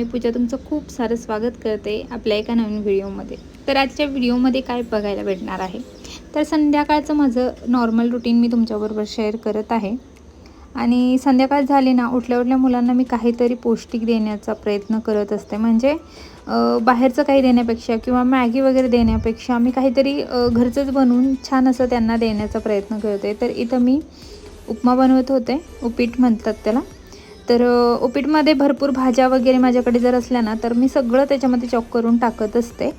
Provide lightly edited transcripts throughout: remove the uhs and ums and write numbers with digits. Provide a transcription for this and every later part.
मी पूजा तुमचं खूप सारं स्वागत करते आपल्या एका नवीन व्हिडिओमध्ये। तर आजच्या व्हिडिओमध्ये काय बघायला भेटणार आहे, तर संध्याकाळचं माझं नॉर्मल रुटीन मी तुमच्याबरोबर शेअर करत आहे। आणि संध्याकाळ झाली ना, उठल्या उठल्या मुलांना मी काहीतरी पौष्टिक देण्याचा प्रयत्न करत असते। म्हणजे बाहेरचं काही देण्यापेक्षा किंवा मॅगी वगैरे देण्यापेक्षा मी काहीतरी घरचंच बनवून छान असं त्यांना देण्याचा प्रयत्न करते। तर इथं मी उपमा बनवत होते, उपीट म्हणतात त्याला। तर उपीटमध्ये भरपूर भाज्या वगैरे माझ्याकडे जर असल्या ना, तर मी सगळं त्याच्यामध्ये चॉप करून टाकत असते।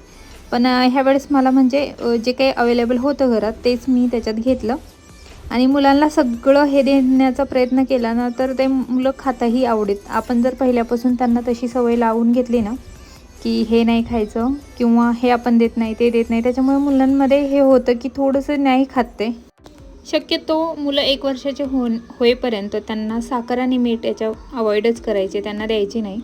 पण ह्यावेळेस मला म्हणजे जे काही अवेलेबल होतं घरात तेच मी त्याच्यात घेतलं आणि मुलांना सगळं हे देण्याचा प्रयत्न केला ना, तर ते मुलं खाताही आवडीत। आपण जर पहिल्यापासून त्यांना तशी सवय लावून घेतली ना, की हे नाही खायचं किंवा हे आपण देत नाही, ते देत नाही, त्याच्यामुळे मुलांमध्ये हे होतं की थोडंसं नाही खात ते। शक्यतो मुलं 1 वर्षाचे होईपर्यंत त्यांना साखर आणि मीठ याच्या अवॉइडच करायचे, त्यांना द्यायचे नाही।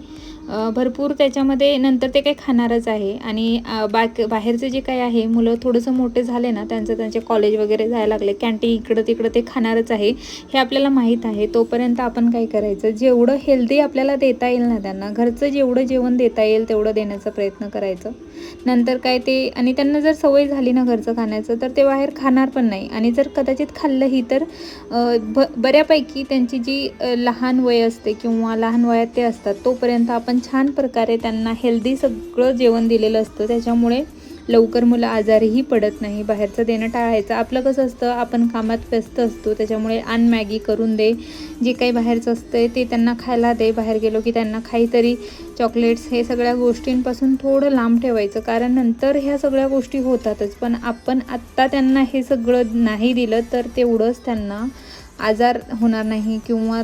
भरपूर त्याच्यामध्ये नंतर ते काही खाणारच आहे आणि बाहेरचं जे काही आहे, मुलं थोडंसं मोठे झाले ना, त्यांचे कॉलेज वगैरे जायला लागले, कॅन्टीन इकडं तिकडं ते खाणारच आहे, हे आपल्याला माहीत आहे। तोपर्यंत आपण काय करायचं, जेवढं हेल्दी आपल्याला देता येईल ना त्यांना, घरचं जेवढं जेवण देता येईल तेवढं देण्याचा प्रयत्न करायचं। नंतर काय ते, आणि त्यांना जर सवय झाली ना घरचं खाण्याचं, तर ते बाहेर खाणार पण नाही। आणि जर कदाचित खाल्लंही तर बऱ्यापैकी त्यांची जी लहान वय असते किंवा लहान वयात ते असतात, तोपर्यंत आपण छान प्रकारे त्यांना हेल्दी सगळं जेवण दिलेलं असतं। त्याच्यामुळे लवकर मुलं आजारीही पडत नाही। बाहेरचं देणं टाळायचं। आपलं कसं असतं, आपण कामात व्यस्त असतो, त्याच्यामुळे मॅगी करून दे, जे काही बाहेरचं असतं ते त्यांना खायला दे, बाहेर गेलो की त्यांना काहीतरी चॉकलेट्स, हे सगळ्या गोष्टींपासून थोडं लांब ठेवायचं, कारण नंतर ह्या सगळ्या गोष्टी होतातच। पण आपण आत्ता त्यांना हे सगळं नाही दिलं तर तेवढंच त्यांना आजार होणार नाही किंवा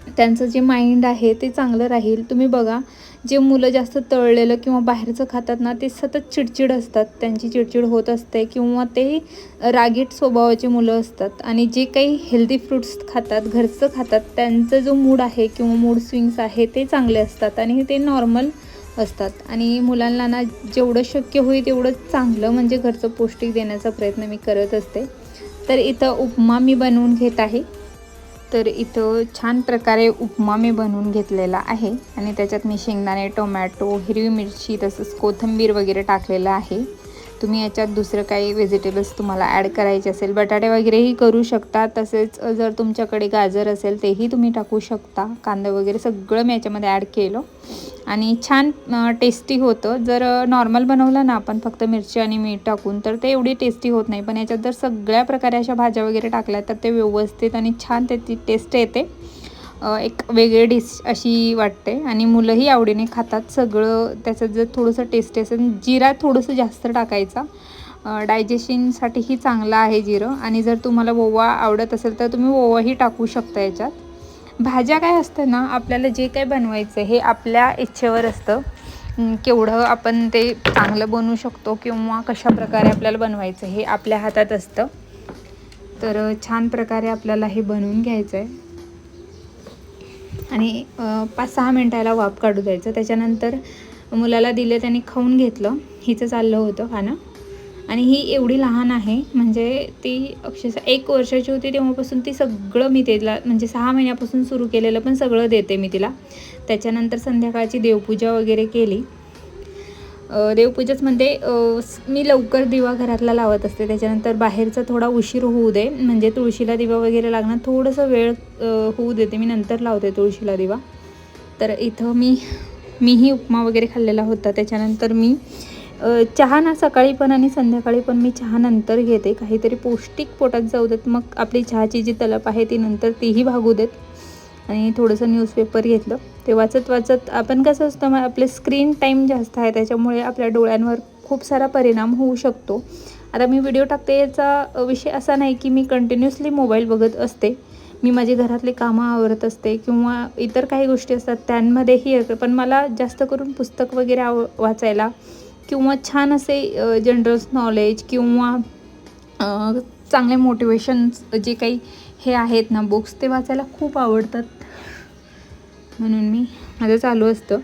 त्यांचं जे माइंड आहे ते चांगलं राहील। तुम्ही बघा, जे मुलं जास्त तळलेलं किंवा बाहेरचं खातात ना, ते सतत चिडचिड असतात, त्यांची चिडचिड होत असते किंवा ते रागीट स्वभावाची मुलं असतात। आणि जे काही हेल्दी फ्रूट्स खातात, घरचं खातात, त्यांचा जो मूड आहे किंवा मूड स्विंग्स आहे ते चांगले असतात आणि ते नॉर्मल असतात। आणि मुलांना ना, जेवढं शक्य होईल तेवढं चांगलं म्हणजे घरचं पौष्टिक देण्याचा प्रयत्न मी करत असते। तर इथं उपमा मी बनवून घेत आहे। तर इथं छान प्रकारे उपमा मी बनवून घेतलेला आहे आणि त्याच्यात मी शेंगदाणे, टोमॅटो, हिरवी मिरची, तसंच कोथिंबीर वगैरे टाकलेलं आहे। तुम्ही याच्यात दुसरं काही व्हेजिटेबल्स तुम्हाला ॲड करायचे असेल, बटाटे वगैरेही करू शकता। तसेच जर तुमच्याकडे गाजर असेल तेही तुम्ही टाकू शकता। कांदा वगैरे सगळं मी याच्यामध्ये ॲड केलं आणि छान टेस्टी होतं। जर नॉर्मल बनवलं ना आपण फक्त मिरची आणि मीठ टाकून, तर ते एवढी टेस्टी होत नाही। पण याच्यात जर सगळ्या प्रकारे अशा भाज्या वगैरे टाकल्या तर ते व्यवस्थित आणि छान त्याची टेस्ट येते, एक वेगळी डिश अशी वाटते आणि मुलंही आवडीने खातात सगळं। त्याच्यात जर थोडंसं टेस्टी असेल, जिरा थोडंसं जास्त टाकायचा, डायजेशनसाठीही चांगला आहे जिरं। आणि जर तुम्हाला ओवा आवडत असेल तर तुम्ही ओवाही टाकू शकता याच्यात। भाज्या काय असतं ना, आपल्याला जे काही बनवायचं हे आपल्या इच्छेवर असतं, केवढं आपण ते चांगलं बनवू शकतो किंवा कशा प्रकारे आपल्याला बनवायचं हे आपल्या हातात असतं। तर छान प्रकारे आपल्याला हे बनवून घ्यायचं आहे आणि 5-6 मिनटाला वाफ काढू द्यायचं। त्याच्यानंतर मुलाला दिलं, त्याने खाऊन घेतलं, हिचं चाललं होतं खाणं। आणि ही एवढी लहान आहे, म्हणजे ती अक्षरशः 1 वर्षाची होती तेव्हापासून ती सगळं मी तिला, म्हणजे 6 महिन्यापासून सुरू केलेलं, पण सगळं देते मी तिला। त्याच्यानंतर संध्याकाळची देवपूजा वगैरे केली। देवपूजाच म्हणजे मी लवकर दिवा घरातला लावत असते, त्याच्यानंतर बाहेरचा थोडा उशीर होऊ दे, म्हणजे तुळशीला दिवा वगैरे लागणार थोडंसं वेळ होऊ देते, मी नंतर लावते तुळशीला दिवा। तर इथं मीही उपमा वगैरे खाल्लेला होता। त्याच्यानंतर मी चहा ना सकाळी पण आणि संध्याकाळी पण मी चहा नंतर घेते, काहीतरी पौष्टिक पोटात जाऊ देत, मग आपली चहाची जी तलप आहे ती नंतर तीही भागू देत। आणि थोडंसं न्यूजपेपर घेतलं, ते वाचत वाचत, आपण कसं असतं, मग आपले स्क्रीन टाईम जास्त आहे त्याच्यामुळे आपल्या डोळ्यांवर खूप सारा परिणाम होऊ शकतो। आता मी व्हिडिओ टाकते याचा विषय असा नाही की मी कंटिन्युअसली मोबाईल बघत असते, मी माझी घरातले कामं आवरत असते किंवा इतर काही गोष्टी असतात त्यांमध्येही येतं। पण मला जास्त करून पुस्तक वगैरे वाचायला किंवा छान असे जनरल नॉलेज किंवा चांगले मोटिवेशन्स जे काही हे आहेत ना बुक्स, ते वाचायला खूप आवडतात, म्हणून मी माझं चालू असतं।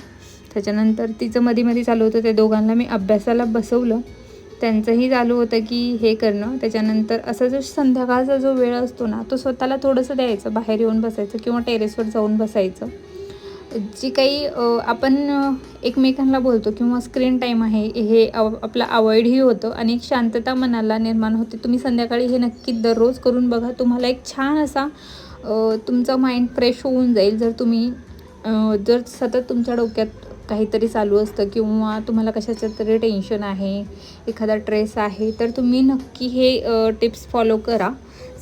त्याच्यानंतर तिचं मध्ये चालू होतं, ते दोघांना मी अभ्यासाला बसवलं, त्यांचंही चालू होतं की हे करणं। त्याच्यानंतर असा जो संध्याकाळचा जो वेळ असतो ना, तो स्वतःला थोडंसं द्यायचं, बाहेर येऊन बसायचं किंवा टेरेसवर जाऊन बसायचं। जी काही आपण एकमेकांना बोलतो किंवा स्क्रीन टाईम आहे हे आपलं अवॉइडही होतं आणि एक शांतता मनाला निर्माण होते. तुम्ही संध्याकाळी हे नक्की दररोज करून बघा. तुम्हाला एक छान असा तुमचा माइंड फ्रेश होऊन जाईल. जर सतत तुमच्या डोक्यात काहीतरी चालू असतं किंवा तुम्हाला कशाचं तरी टेन्शन आहे, एखादा ट्रेस आहे, तर तुम्ही नक्की हे टिप्स फॉलो करा.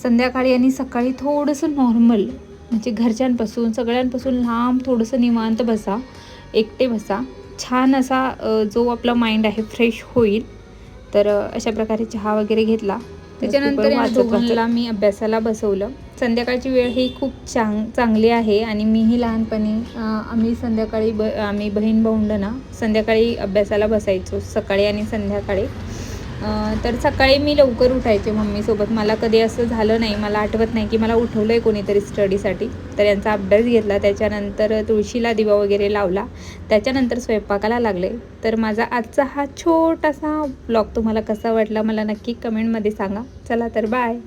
संध्याकाळी आणि सकाळी थोडंसं नॉर्मल म्हणजे घरच्यांपासून सगळ्यांपासून लांब थोडंसं निवांत बसा, एकटे बसा. छान असा जो आपला माइंड आहे फ्रेश होईल. तर अशा प्रकारे चहा वगैरे घेतला. त्याच्यानंतर या दोघांना मी अभ्यासाला बसवलं. संध्याकाळची वेळ ही खूप चांगली आहे आणि मीही लहानपणी आम्ही संध्याकाळी आम्ही बहीण भावंडं ना संध्याकाळी अभ्यासाला बसायचो, सकाळी आणि संध्याकाळी. तर सकाळी मी लवकर उठायचे मम्मीसोबत. मला कधी असं झालं नाही, मला आठवत नाही की मला उठवलं आहे कोणीतरी स्टडीसाठी. तर यांचा अभ्यास घेतला, त्याच्यानंतर तुळशीला दिवा वगैरे लावला, त्याच्यानंतर स्वयंपाकाला लागले. तर माझा आजचा हा छोटासा ब्लॉग तुम्हाला कसा वाटला मला नक्की कमेंटमध्ये सांगा. चला तर बाय.